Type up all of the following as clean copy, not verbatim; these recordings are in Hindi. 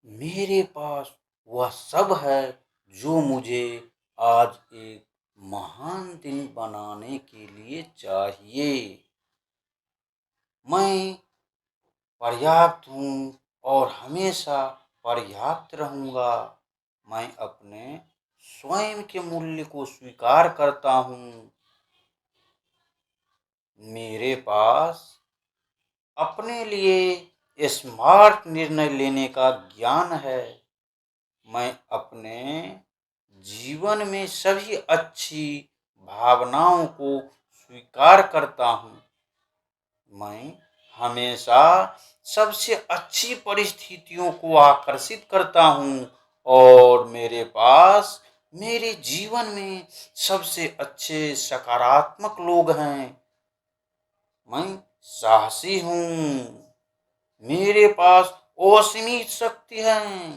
मेरे पास वह सब है जो मुझे आज एक महान दिन बनाने के लिए चाहिए। मैं पर्याप्त हूँ और हमेशा पर्याप्त रहूँगा। मैं अपने स्वयं के मूल्य को स्वीकार करता हूँ। मेरे पास अपने लिए स्मार्ट निर्णय लेने का ज्ञान है। मैं अपने जीवन में सभी अच्छी भावनाओं को स्वीकार करता हूँ। मैं हमेशा सबसे अच्छी परिस्थितियों को आकर्षित करता हूँ और मेरे पास मेरे जीवन में सबसे अच्छे सकारात्मक लोग हैं। मैं साहसी हूँ। मेरे पास असीमित शक्ति है।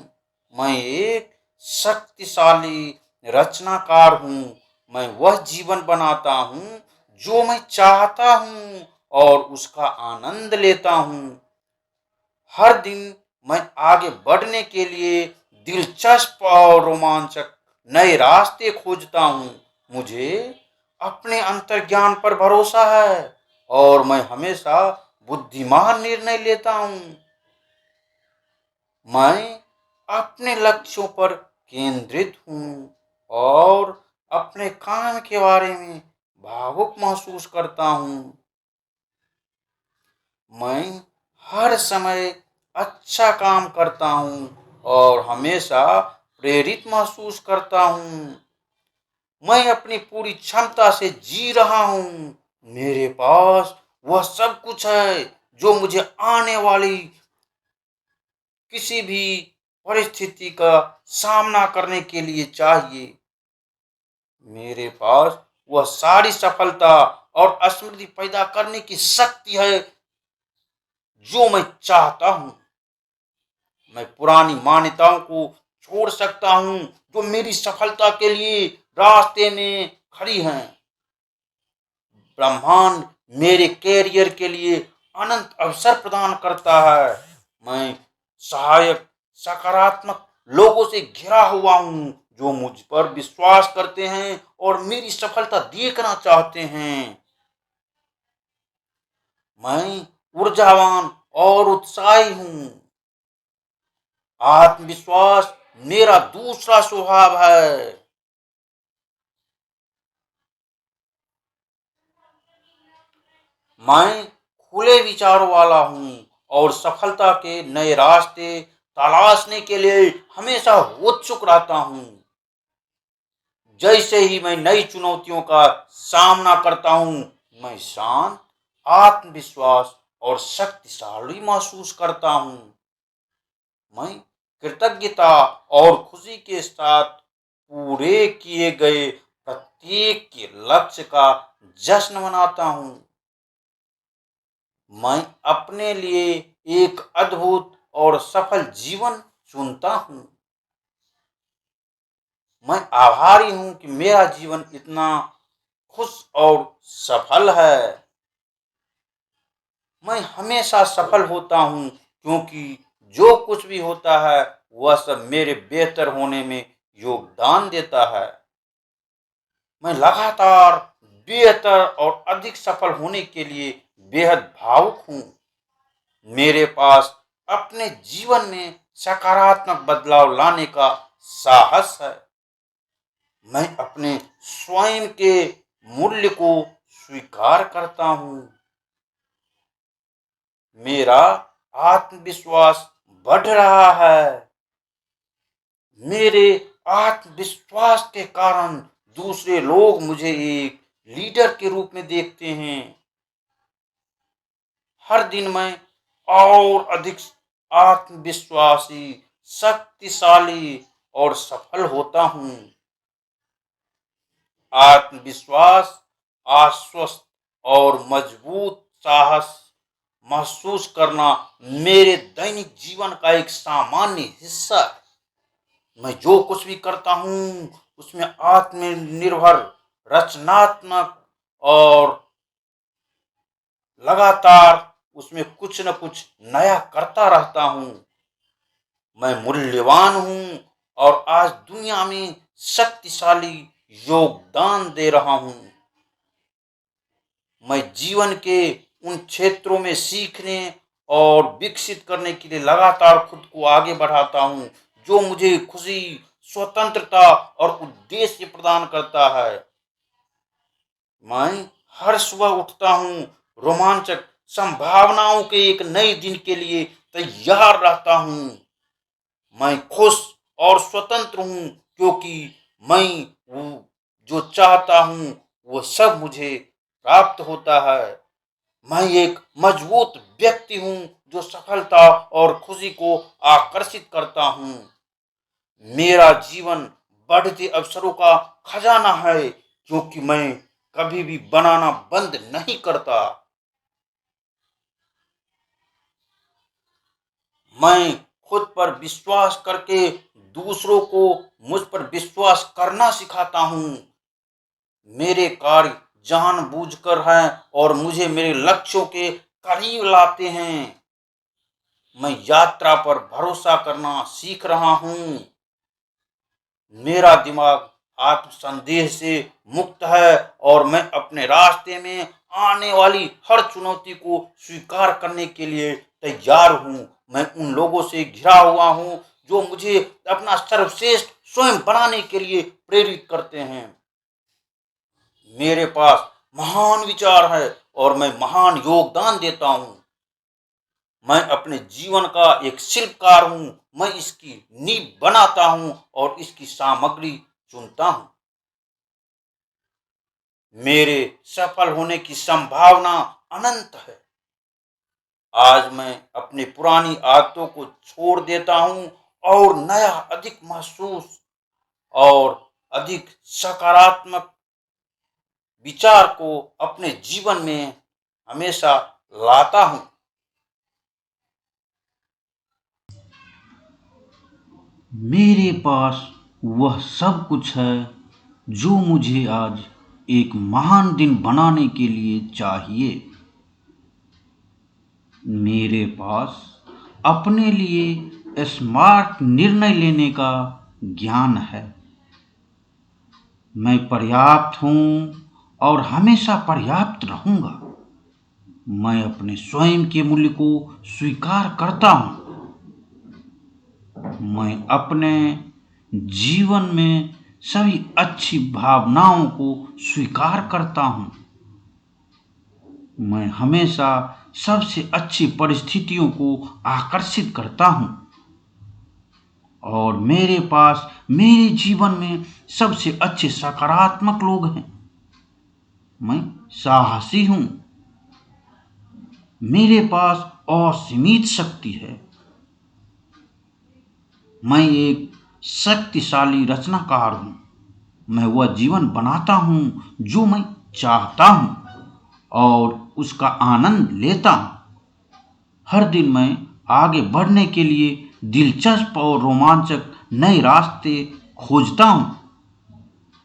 मैं एक शक्तिशाली रचनाकार हूँ। मैं वह जीवन बनाता हूँ जो मैं चाहता हूँ और उसका आनंद लेता हूँ। हर दिन मैं आगे बढ़ने के लिए दिलचस्प और रोमांचक नए रास्ते खोजता हूँ। मुझे अपने अंतर्ज्ञान पर भरोसा है और मैं हमेशा बुद्धिमान निर्णय लेता हूँ। मैं अपने लक्ष्यों पर केंद्रित हूँ और अपने काम के बारे में भावुक महसूस करता हूँ। मैं हर समय अच्छा काम करता हूँ और हमेशा प्रेरित महसूस करता हूँ। मैं अपनी पूरी क्षमता से जी रहा हूँ। मेरे पास वह सब कुछ है जो मुझे आने वाली किसी भी परिस्थिति का सामना करने के लिए चाहिए। मेरे पास वह सारी सफलता और समृद्धि पैदा करने की शक्ति है जो मैं चाहता हूँ। मैं पुरानी मान्यताओं को छोड़ सकता हूँ जो मेरी सफलता के लिए रास्ते में खड़ी हैं। ब्रह्मांड मेरे कैरियर के लिए अनंत अवसर प्रदान करता है। मैं सहायक सकारात्मक लोगों से घिरा हुआ हूँ जो मुझ पर विश्वास करते हैं और मेरी सफलता देखना चाहते हैं। मैं ऊर्जावान और उत्साही हूँ। आत्मविश्वास मेरा दूसरा स्वभाव है। मैं खुले विचारों वाला हूँ और सफलता के नए रास्ते तलाशने के लिए हमेशा उत्सुक रहता हूँ। जैसे ही मैं नई चुनौतियों का सामना करता हूँ, मैं शांत, आत्मविश्वास और शक्तिशाली महसूस करता हूँ। मैं कृतज्ञता और खुशी के साथ पूरे किए गए प्रत्येक के लक्ष्य का जश्न मनाता हूँ। मैं अपने लिए एक अद्भुत और सफल जीवन चुनता हूँ। मैं आभारी हूँ कि मेरा जीवन इतना खुश और सफल है। मैं हमेशा सफल होता हूँ क्योंकि जो कुछ भी होता है वह सब मेरे बेहतर होने में योगदान देता है। मैं लगातार बेहतर और अधिक सफल होने के लिए बेहद भावुक हूँ। मेरे पास अपने जीवन में सकारात्मक बदलाव लाने का साहस है। मैं अपने स्वयं के मूल्य को स्वीकार करता हूँ। मेरा आत्मविश्वास बढ़ रहा है। मेरे आत्मविश्वास के कारण दूसरे लोग मुझे एक लीडर के रूप में देखते हैं। हर दिन मैं और अधिक आत्मविश्वासी, शक्तिशाली और सफल होता हूँ। आत्मविश्वास, आश्वस्त और मजबूत साहस महसूस करना मेरे दैनिक जीवन का एक सामान्य हिस्सा है। मैं जो कुछ भी करता हूँ उसमें आत्मनिर्भर, रचनात्मक और लगातार उसमें कुछ न कुछ नया करता रहता हूँ। मैं मूल्यवान हूँ और आज दुनिया में शक्तिशाली योगदान दे रहा हूँ। मैं जीवन के उन क्षेत्रों में सीखने और विकसित करने के लिए लगातार खुद को आगे बढ़ाता हूँ जो मुझे खुशी, स्वतंत्रता और उद्देश्य प्रदान करता है। मैं हर सुबह उठता हूँ रोमांचक संभावनाओं के एक नए दिन के लिए तैयार रहता हूँ। मैं खुश और स्वतंत्र हूँ क्योंकि मैं वो जो चाहता हूँ वो सब मुझे प्राप्त होता है। मैं एक मजबूत व्यक्ति हूँ जो सफलता और खुशी को आकर्षित करता हूँ। मेरा जीवन बढ़ते अवसरों का खजाना है क्योंकि मैं कभी भी बनाना बंद नहीं करता। मैं खुद पर विश्वास करके दूसरों को मुझ पर विश्वास करना सिखाता हूँ। मेरे कार्य जानबूझकर हैं और मुझे मेरे लक्ष्यों के करीब लाते हैं। मैं यात्रा पर भरोसा करना सीख रहा हूँ। मेरा दिमाग आत्मसंदेह से मुक्त है और मैं अपने रास्ते में आने वाली हर चुनौती को स्वीकार करने के लिए तैयार हूँ। मैं उन लोगों से घिरा हुआ हूँ जो मुझे अपना सर्वश्रेष्ठ स्वयं बनाने के लिए प्रेरित करते हैं। मेरे पास महान विचार है और मैं महान योगदान देता हूँ। मैं अपने जीवन का एक शिल्पकार हूँ। मैं इसकी नींव बनाता हूँ और इसकी सामग्री चुनता हूँ। मेरे सफल होने की संभावना अनंत है। आज मैं अपनी पुरानी आदतों को छोड़ देता हूँ और नया, अधिक महसूस और अधिक सकारात्मक विचार को अपने जीवन में हमेशा लाता हूँ। मेरे पास वह सब कुछ है जो मुझे आज एक महान दिन बनाने के लिए चाहिए। मेरे पास अपने लिए स्मार्ट निर्णय लेने का ज्ञान है। मैं पर्याप्त हूँ और हमेशा पर्याप्त रहूँगा। मैं अपने स्वयं के मूल्य को स्वीकार करता हूँ। मैं अपने जीवन में सभी अच्छी भावनाओं को स्वीकार करता हूँ। मैं हमेशा सबसे अच्छी परिस्थितियों को आकर्षित करता हूँ और मेरे पास मेरे जीवन में सबसे अच्छे सकारात्मक लोग हैं। मैं साहसी हूँ। मेरे पास असीमित शक्ति है। मैं एक शक्तिशाली रचनाकार हूँ। मैं वह जीवन बनाता हूँ जो मैं चाहता हूँ और उसका आनंद लेता हूँ। हर दिन मैं आगे बढ़ने के लिए दिलचस्प और रोमांचक नए रास्ते खोजता हूँ।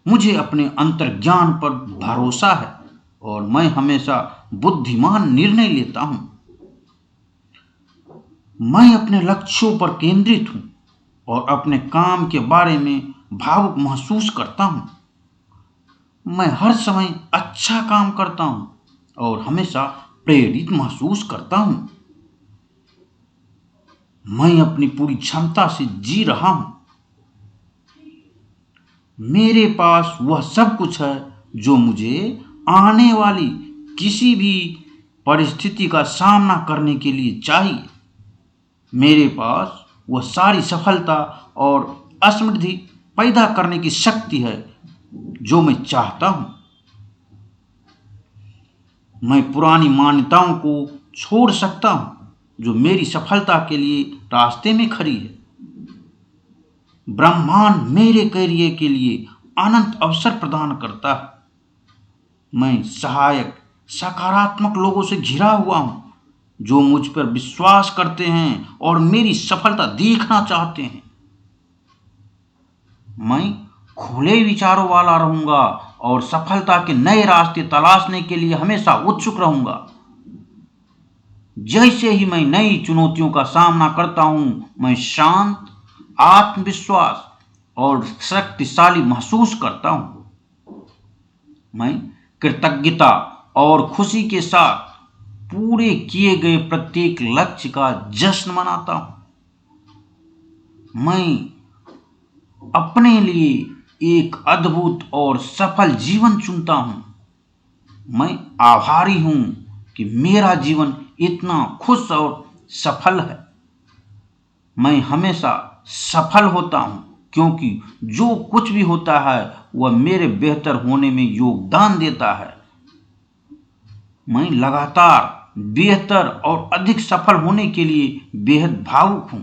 मुझे अपने अंतर्ज्ञान पर भरोसा है और मैं हमेशा बुद्धिमान निर्णय लेता हूँ। मैं अपने लक्ष्यों पर केंद्रित हूँ और अपने काम के बारे में भावुक महसूस करता हूँ। मैं हर समय अच्छा काम करता हूँ और हमेशा प्रेरित महसूस करता हूँ। मैं अपनी पूरी क्षमता से जी रहा हूँ। मेरे पास वह सब कुछ है जो मुझे आने वाली किसी भी परिस्थिति का सामना करने के लिए चाहिए। मेरे पास वह सारी सफलता और समृद्धि पैदा करने की शक्ति है जो मैं चाहता हूँ। मैं पुरानी मान्यताओं को छोड़ सकता हूँ जो मेरी सफलता के लिए रास्ते में खड़ी है। ब्रह्मांड मेरे करियर के लिए अनंत अवसर प्रदान करता है। मैं सहायक, सकारात्मक लोगों से घिरा हुआ हूँ जो मुझ पर विश्वास करते हैं और मेरी सफलता देखना चाहते हैं। मैं खुले विचारों वाला रहूंगा और सफलता के नए रास्ते तलाशने के लिए हमेशा उत्सुक रहूंगा। जैसे ही मैं नई चुनौतियों का सामना करता हूं, मैं शांत, आत्मविश्वास और शक्तिशाली महसूस करता हूं। मैं कृतज्ञता और खुशी के साथ पूरे किए गए प्रत्येक लक्ष्य का जश्न मनाता हूं। मैं अपने लिए एक अद्भुत और सफल जीवन चुनता हूं। मैं आभारी हूं कि मेरा जीवन इतना खुश और सफल है। मैं हमेशा सफल होता हूं क्योंकि जो कुछ भी होता है वह मेरे बेहतर होने में योगदान देता है। मैं लगातार बेहतर और अधिक सफल होने के लिए बेहद भावुक हूं।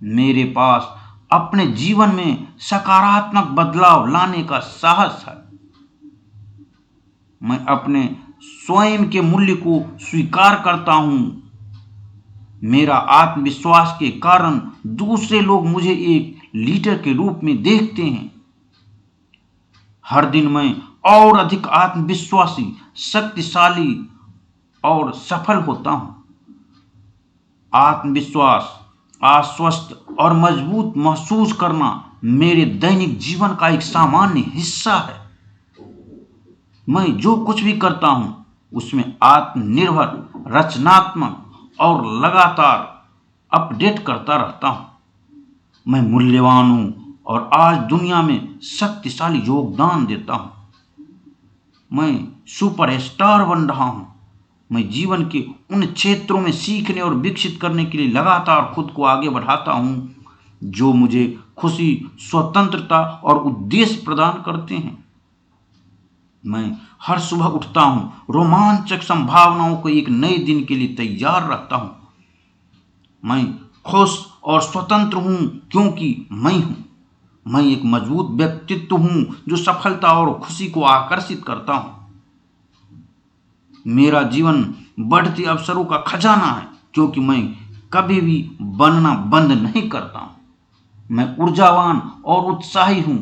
मेरे पास अपने जीवन में सकारात्मक बदलाव लाने का साहस है। मैं अपने स्वयं के मूल्य को स्वीकार करता हूं। मेरा आत्मविश्वास के कारण दूसरे लोग मुझे एक लीडर के रूप में देखते हैं। हर दिन मैं और अधिक आत्मविश्वासी, शक्तिशाली और सफल होता हूं। आत्मविश्वास, आश्वस्त और मजबूत महसूस करना मेरे दैनिक जीवन का एक सामान्य हिस्सा है। मैं जो कुछ भी करता हूं उसमें आत्मनिर्भर, रचनात्मक और लगातार अपडेट करता रहता हूं। मैं मूल्यवान हूं और आज दुनिया में शक्तिशाली योगदान देता हूं। मैं सुपरस्टार बन रहा हूं। मैं जीवन के उन क्षेत्रों में सीखने और विकसित करने के लिए लगातार खुद को आगे बढ़ाता हूं जो मुझे खुशी, स्वतंत्रता और उद्देश्य प्रदान करते हैं। मैं हर सुबह उठता हूं रोमांचक संभावनाओं को एक नए दिन के लिए तैयार रहता हूं। मैं खुश और स्वतंत्र हूं क्योंकि मैं हूं। मैं एक मजबूत व्यक्तित्व हूं जो सफलता और खुशी को आकर्षित करता हूं। मेरा जीवन बढ़ते अवसरों का खजाना है क्योंकि मैं कभी भी बनना बंद नहीं करता हूं। मैं ऊर्जावान और उत्साही हूं।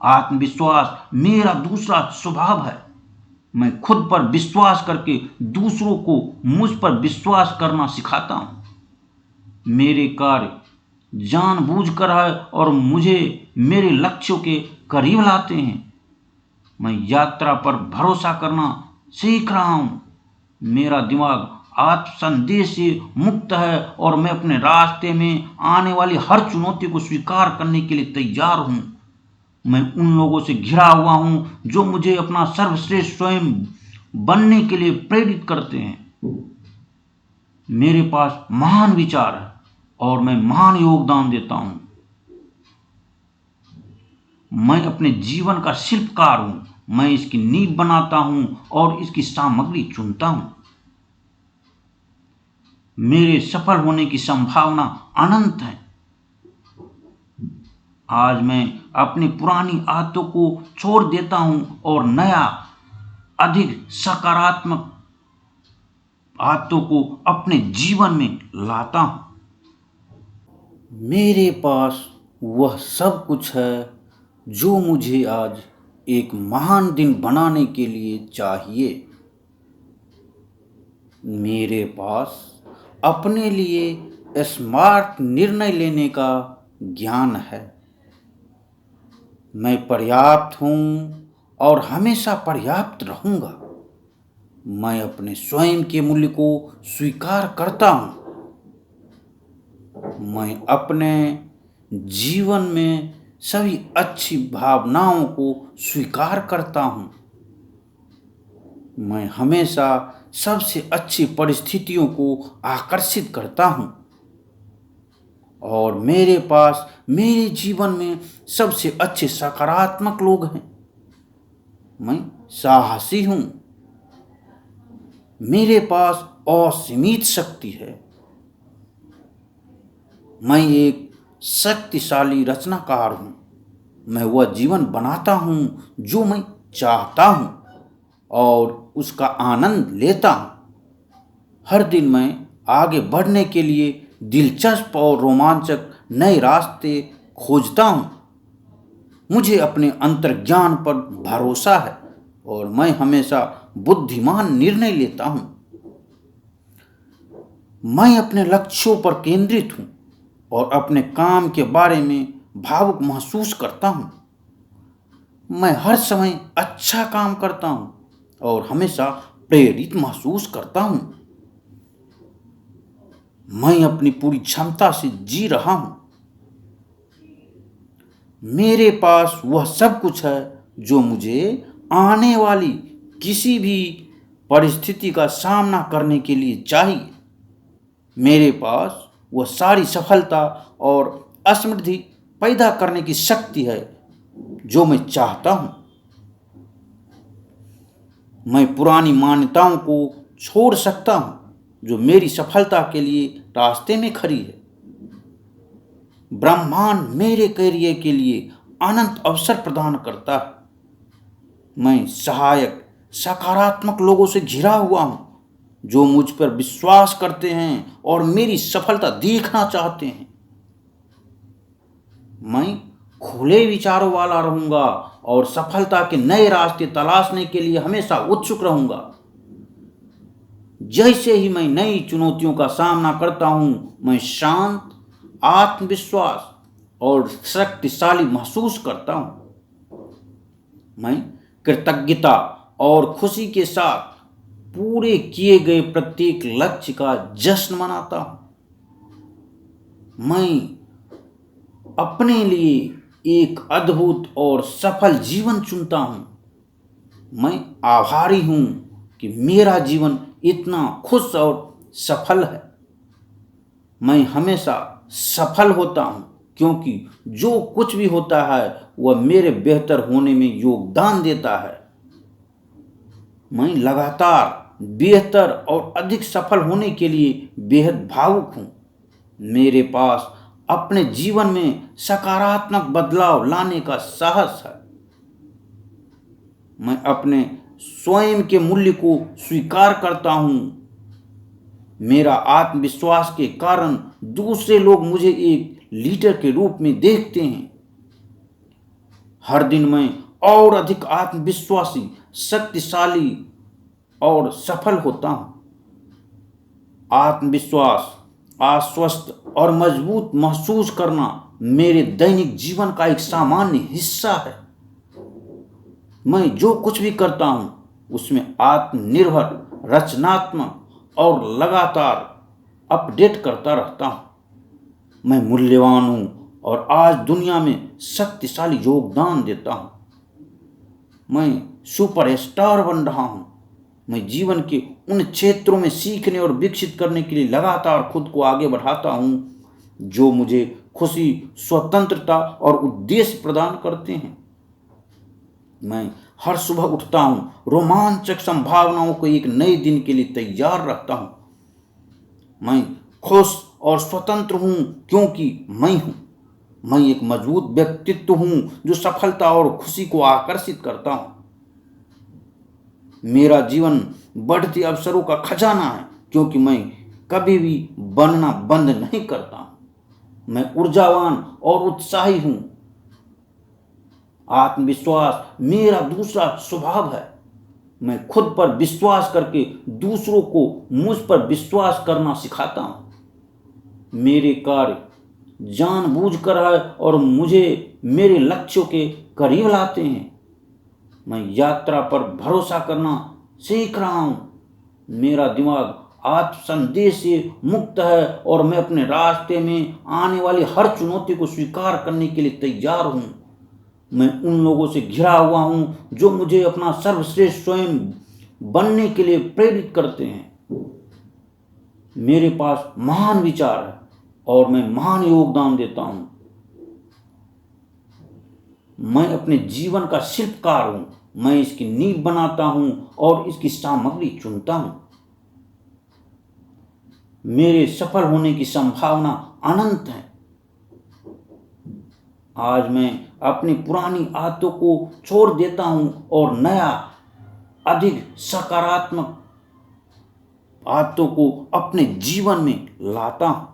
आत्मविश्वास मेरा दूसरा स्वभाव है। मैं खुद पर विश्वास करके दूसरों को मुझ पर विश्वास करना सिखाता हूं। मेरे कार्य जानबूझकर है और मुझे मेरे लक्ष्यों के करीब लाते हैं। मैं यात्रा पर भरोसा करना सीख रहा हूं। मेरा दिमाग आत्मसंदेह से मुक्त है और मैं अपने रास्ते में आने वाली हर चुनौती को स्वीकार करने के लिए तैयार हूं। मैं उन लोगों से घिरा हुआ हूं जो मुझे अपना सर्वश्रेष्ठ स्वयं बनने के लिए प्रेरित करते हैं। मेरे पास महान विचार है और मैं महान योगदान देता हूं। मैं अपने जीवन का शिल्पकार हूं। मैं इसकी नींव बनाता हूं और इसकी सामग्री चुनता हूं। मेरे सफल होने की संभावना अनंत है। आज मैं अपनी पुरानी आदतों को छोड़ देता हूं और नया, अधिक सकारात्मक आदतों को अपने जीवन में लाता हूं। मेरे पास वह सब कुछ है जो मुझे आज एक महान दिन बनाने के लिए चाहिए। मेरे पास अपने लिए स्मार्ट निर्णय लेने का ज्ञान है। मैं पर्याप्त हूँ और हमेशा पर्याप्त रहूँगा। मैं अपने स्वयं के मूल्य को स्वीकार करता हूँ। मैं अपने जीवन में सभी अच्छी भावनाओं को स्वीकार करता हूँ। मैं हमेशा सबसे अच्छी परिस्थितियों को आकर्षित करता हूँ और मेरे पास मेरे जीवन में सबसे अच्छे सकारात्मक लोग हैं। मैं साहसी हूँ। मेरे पास असीमित शक्ति है। मैं एक शक्तिशाली रचनाकार हूँ। मैं वह जीवन बनाता हूँ जो मैं चाहता हूँ और उसका आनंद लेता हूँ। हर दिन मैं आगे बढ़ने के लिए दिलचस्प और रोमांचक नए रास्ते खोजता हूँ। मुझे अपने अंतर्ज्ञान पर भरोसा है और मैं हमेशा बुद्धिमान निर्णय लेता हूँ। मैं अपने लक्ष्यों पर केंद्रित हूँ और अपने काम के बारे में भावुक महसूस करता हूँ। मैं हर समय अच्छा काम करता हूँ और हमेशा प्रेरित महसूस करता हूँ। मैं अपनी पूरी क्षमता से जी रहा हूँ। मेरे पास वह सब कुछ है जो मुझे आने वाली किसी भी परिस्थिति का सामना करने के लिए चाहिए। मेरे पास वह सारी सफलता और समृद्धि पैदा करने की शक्ति है जो मैं चाहता हूँ। मैं पुरानी मान्यताओं को छोड़ सकता हूँ जो मेरी सफलता के लिए रास्ते में खड़ी है। ब्रह्मांड मेरे करियर के लिए अनंत अवसर प्रदान करता है। मैं सहायक सकारात्मक लोगों से घिरा हुआ हूँ जो मुझ पर विश्वास करते हैं और मेरी सफलता देखना चाहते हैं। मैं खुले विचारों वाला रहूंगा और सफलता के नए रास्ते तलाशने के लिए हमेशा उत्सुक रहूंगा। जैसे ही मैं नई चुनौतियों का सामना करता हूं, मैं शांत, आत्मविश्वास और शक्तिशाली महसूस करता हूं। मैं कृतज्ञता और खुशी के साथ पूरे किए गए प्रत्येक लक्ष्य का जश्न मनाता हूं। मैं अपने लिए एक अद्भुत और सफल जीवन चुनता हूं। मैं आभारी हूं कि मेरा जीवन इतना खुश और सफल है। मैं हमेशा सफल होता हूं क्योंकि जो कुछ भी होता है वह मेरे बेहतर होने में योगदान देता है। मैं लगातार बेहतर और अधिक सफल होने के लिए बेहद भावुक हूं। मेरे पास अपने जीवन में सकारात्मक बदलाव लाने का साहस है। मैं अपने स्वयं के मूल्य को स्वीकार करता हूं। मेरा आत्मविश्वास के कारण दूसरे लोग मुझे एक लीडर के रूप में देखते हैं। हर दिन मैं और अधिक आत्मविश्वासी, शक्तिशाली और सफल होता हूं। आत्मविश्वास, आश्वस्त और मजबूत महसूस करना मेरे दैनिक जीवन का एक सामान्य हिस्सा है। मैं जो कुछ भी करता हूं उसमें आत्मनिर्भर, रचनात्मक और लगातार अपडेट करता रहता हूं। मैं मूल्यवान हूं और आज दुनिया में शक्तिशाली योगदान देता हूं। मैं सुपरस्टार बन रहा हूं। मैं जीवन के उन क्षेत्रों में सीखने और विकसित करने के लिए लगातार खुद को आगे बढ़ाता हूं जो मुझे खुशी, स्वतंत्रता और उद्देश्य प्रदान करते हैं। मैं हर सुबह उठता हूं, रोमांचक संभावनाओं को एक नए दिन के लिए तैयार रखता हूं। मैं खुश और स्वतंत्र हूं क्योंकि मैं हूं। मैं एक मजबूत व्यक्तित्व हूं जो सफलता और खुशी को आकर्षित करता हूं। मेरा जीवन बढ़ते अवसरों का खजाना है क्योंकि मैं कभी भी बनना बंद नहीं करता। मैं ऊर्जावान और उत्साही हूं। आत्मविश्वास मेरा दूसरा स्वभाव है। मैं खुद पर विश्वास करके दूसरों को मुझ पर विश्वास करना सिखाता हूं। मेरे कार्य जानबूझकर है और मुझे मेरे लक्ष्यों के करीब लाते हैं। मैं यात्रा पर भरोसा करना सीख रहा हूं। मेरा दिमाग आत्मसंदेह से मुक्त है और मैं अपने रास्ते में आने वाली हर चुनौती को स्वीकार करने के लिए तैयार हूं। मैं उन लोगों से घिरा हुआ हूं जो मुझे अपना सर्वश्रेष्ठ स्वयं बनने के लिए प्रेरित करते हैं। मेरे पास महान विचार है और मैं महान योगदान देता हूं। मैं अपने जीवन का शिल्पकार हूं। मैं इसकी नींव बनाता हूं और इसकी सामग्री चुनता हूं। मेरे सफल होने की संभावना अनंत है। आज मैं अपनी पुरानी आदतों को छोड़ देता हूं और नया, अधिक सकारात्मक आदतों को अपने जीवन में लाता हूं।